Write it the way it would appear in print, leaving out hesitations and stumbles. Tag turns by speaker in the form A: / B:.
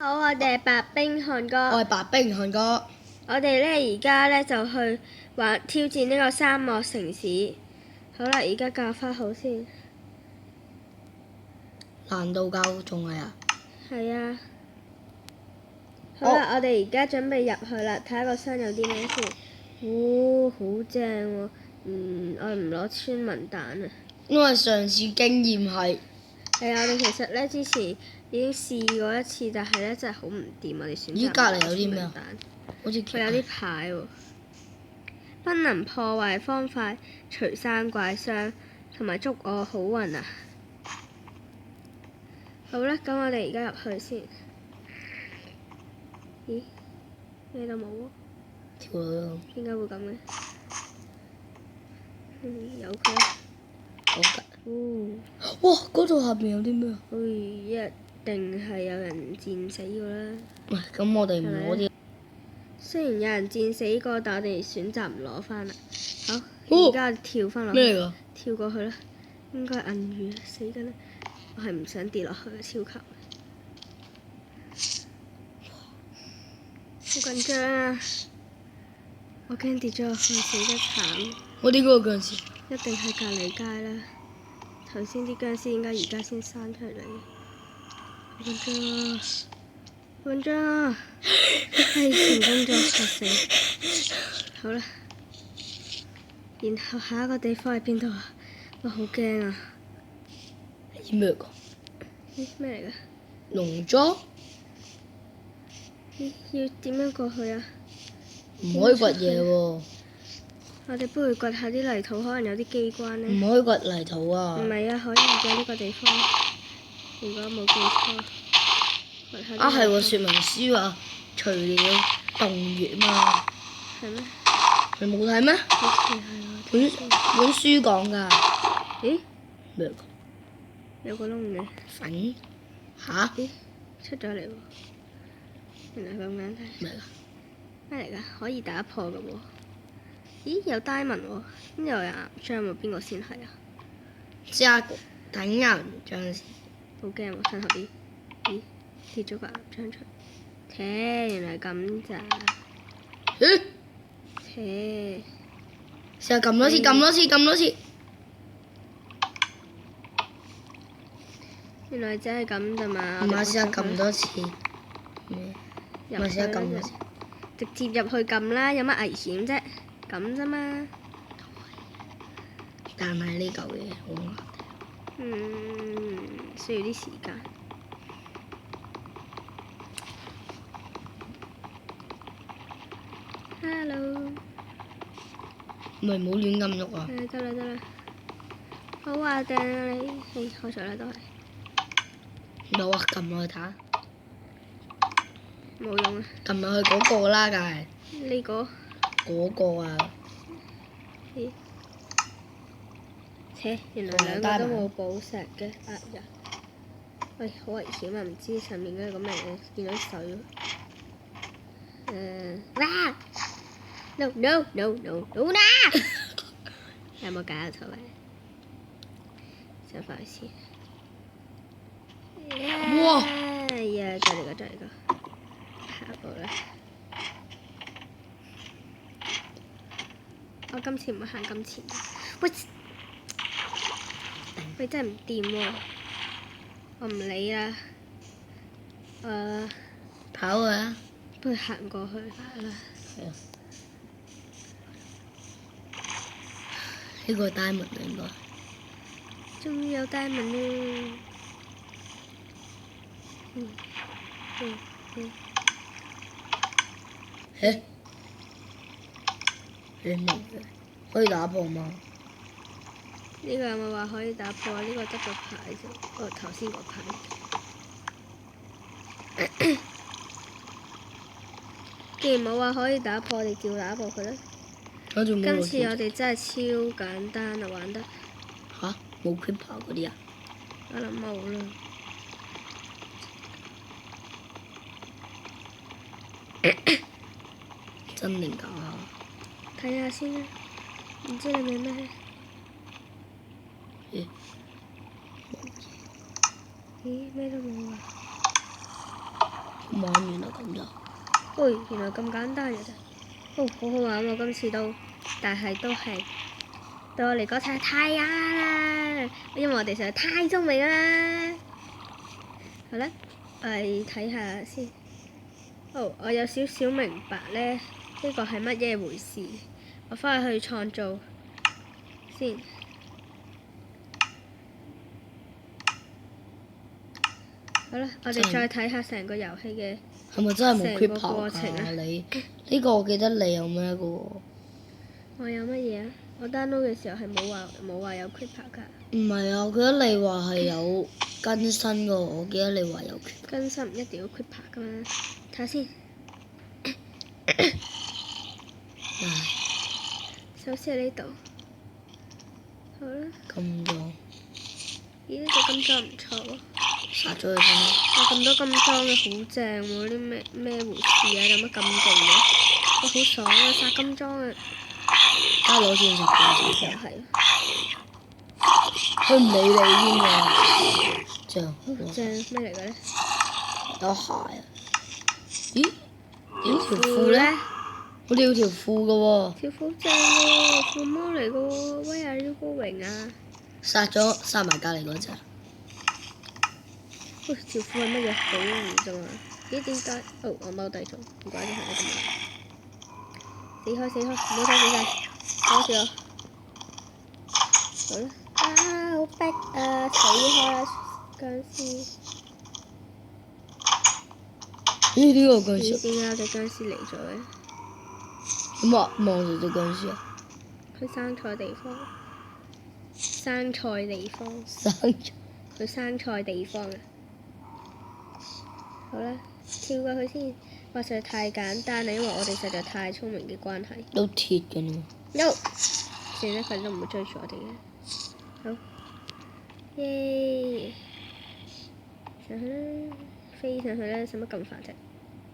A: 好，我哋係白冰漢
B: 我
A: 哥。
B: 係白冰漢哥。
A: 我哋咧而家咧就去玩挑戰呢個沙漠城市。好啦，而家教翻好先。
B: 難度夠仲係啊？
A: 係啊。好啦，我哋而家準備入去啦，睇下個箱有啲咩先。好正喎！我唔攞村民蛋啊。
B: 因為上次經驗係
A: 係啊，我哋其實咧之前已經試過一次，但係咧真係好唔掂，我哋選擇
B: 咦隔離有啲咩啊？
A: 蛋
B: 好似
A: 佢有啲牌喎。不能破壞方塊，除山怪傷，同埋祝我好運啊！好啦，咁我哋而家入去先。咦？咩都冇喎。
B: 跳落去咯。
A: 點解會咁嘅？有佢啦。
B: 好㗎。
A: 哦。
B: 哇！嗰度下邊有啲咩啊？
A: 一定係有人戰死㗎啦。
B: 喂，咁我哋唔攞啲。
A: 雖然有人戰死過，但我哋選擇唔攞翻啦。好，
B: 哦
A: 而家跳翻落去。
B: 咩嚟㗎？
A: 跳過去啦，應該係銀魚死緊啦！我係唔想跌落去嘅，超級。好緊張啊！我驚跌咗落去死得慘。
B: 我點解會僵屍？
A: 一定係隔離街啦。頭先啲僵屍點解而家先生出嚟？好緊張啊！好緊張啊！係成功咗，嚇死！好啦，然後下一個地方係邊度啊？我好驚啊！
B: 係咩㗎？
A: 咦，咩嚟㗎？
B: 農莊？
A: 咦，要點樣過去啊？
B: 唔可以掘嘢喎。
A: 我哋不如掘下啲泥土，可能有啲機關呢。
B: 唔可以掘泥土啊！
A: 唔係啊，可以嘅呢個地方。如果冇記錯。
B: 啊係喎，說明書話除了洞穴嘛。
A: 係咩？
B: 你冇睇咩？
A: 好似係
B: 本書講㗎。
A: 咦？
B: 咩㗎？
A: 有個窿嘅。
B: 粉嚇？
A: 咦？出咗嚟喎！原來咁簡單。
B: 咩㗎？
A: 咩嚟㗎？可以打破㗎喎。咦？有 diamond 喎？邊度有岩漿喎？邊個先係啊？
B: 試下等岩漿先。
A: 好驚喎！身後邊。咦？跌咗個岩漿出嚟。原來咁咋？
B: 咦？
A: 切！
B: 試下撳多次，撳多次，撳多次。
A: 原來只係咁咋嘛？
B: 唔係試下撳多次。
A: 唔
B: 係試下撳多次。
A: 直接入去撳啦，有乜危險啫？咁啫嘛。
B: 但係呢嚿嘢好難。
A: 需要啲時間。Hello。
B: 咪唔好亂咁喐啊！
A: 得啦得啦。好啊，掟啊你，開咗啦都係。
B: 有啊，撳落去睇下。
A: 冇用啊。
B: 撳落去嗰個啦，梗係。
A: 呢個。
B: 嗰個啊。
A: 咦？原來兩個都冇寶石嘅，呀！喂，好危險啊！唔知上面嗰個咩嘢，見到水。哇 ！No no no no no 啦！有冇搞錯啊？想快啲。
B: 哇！
A: 哎呀，再嚟個，下步啦！我今次唔會行咁前。喂，真係唔掂喎！我唔理啦。
B: 跑啊！
A: 不如行過去啦。
B: 係啊。呢個係 diamond 啊，應該。
A: 終於有 diamond 啦！
B: 你明嘅，可以打破嗎？
A: 呢個有冇話可以打破啊？呢個得個牌啫。頭先個牌。既然冇話可以打破，我哋照打破佢啦。今次我哋真係超簡單啊，玩得。
B: 嚇？冇 creeper 嗰啲啊？
A: 我諗冇啦。
B: 真定假啊？
A: 睇下先啦，唔知你明咩？
B: 咦？
A: 咦？咩都冇啊！
B: 玩完啦咁就。
A: 喂，原來咁簡單嘅啫。哦，好好玩喎，今次都，但係都係對我嚟講實在太啱啦，因為我哋實在太聰明啦。好啦，我哋睇下先。哦，我有少少明白咧，呢個係乜嘢回事？我翻去創造先。好啦，我哋再睇下成個遊戲嘅。
B: 係咪真係冇
A: 成個
B: creeper
A: 過程啊
B: 㗎？你呢個我記得你有咩嘅喎？
A: 我有乜嘢啊？我 download 嘅時候係冇話有 creeper 㗎。
B: 唔係啊，我記得你話係有更新嘅喎，我記得你話有 creeper。
A: 更新唔一定要 creeper 㗎嘛？睇下先。
B: 唉，
A: 首先係呢度。好啦。
B: 金裝。
A: 咦？呢個金裝唔錯喎。
B: 殺咗佢先啦。
A: 哇！咁多金裝嘅好正喎，啲咩回事啊？有乜咁勁嘅？哇！好爽啊！殺金裝啊！
B: 加攞鑽石嘅
A: 又
B: 先。
A: 係。
B: 佢唔理你添啊！正。
A: 正咩嚟嘅咧？
B: 有鞋啊！咦？點條褲咧？我哋要條褲嘅喎。
A: 條褲正喎，褲毛嚟嘅喎，Where are you going啊？
B: 殺埋隔離嗰隻。
A: 喂，條褲係乜嘢保護啫嘛？咦？點解？哦，我踎低咗，唔怪得係咁樣。死開！唔好睇死晒，阻住我。好啦，好逼啊！死開啦，殭屍！
B: 咦？呢個殭
A: 咦？
B: 屍？
A: 點解有隻殭屍嚟咗嘅？
B: 望住隻殭屍啊！
A: 去生菜地方。去生菜地方啊！好啦，跳過去先。哇！實在太簡單啦，因為我哋實在太聰明嘅關係。
B: 都鐵嘅呢。
A: No，算啦，佢都唔會追住我哋嘅。好，耶！上去啦，飛上去啦，使乜咁煩啫？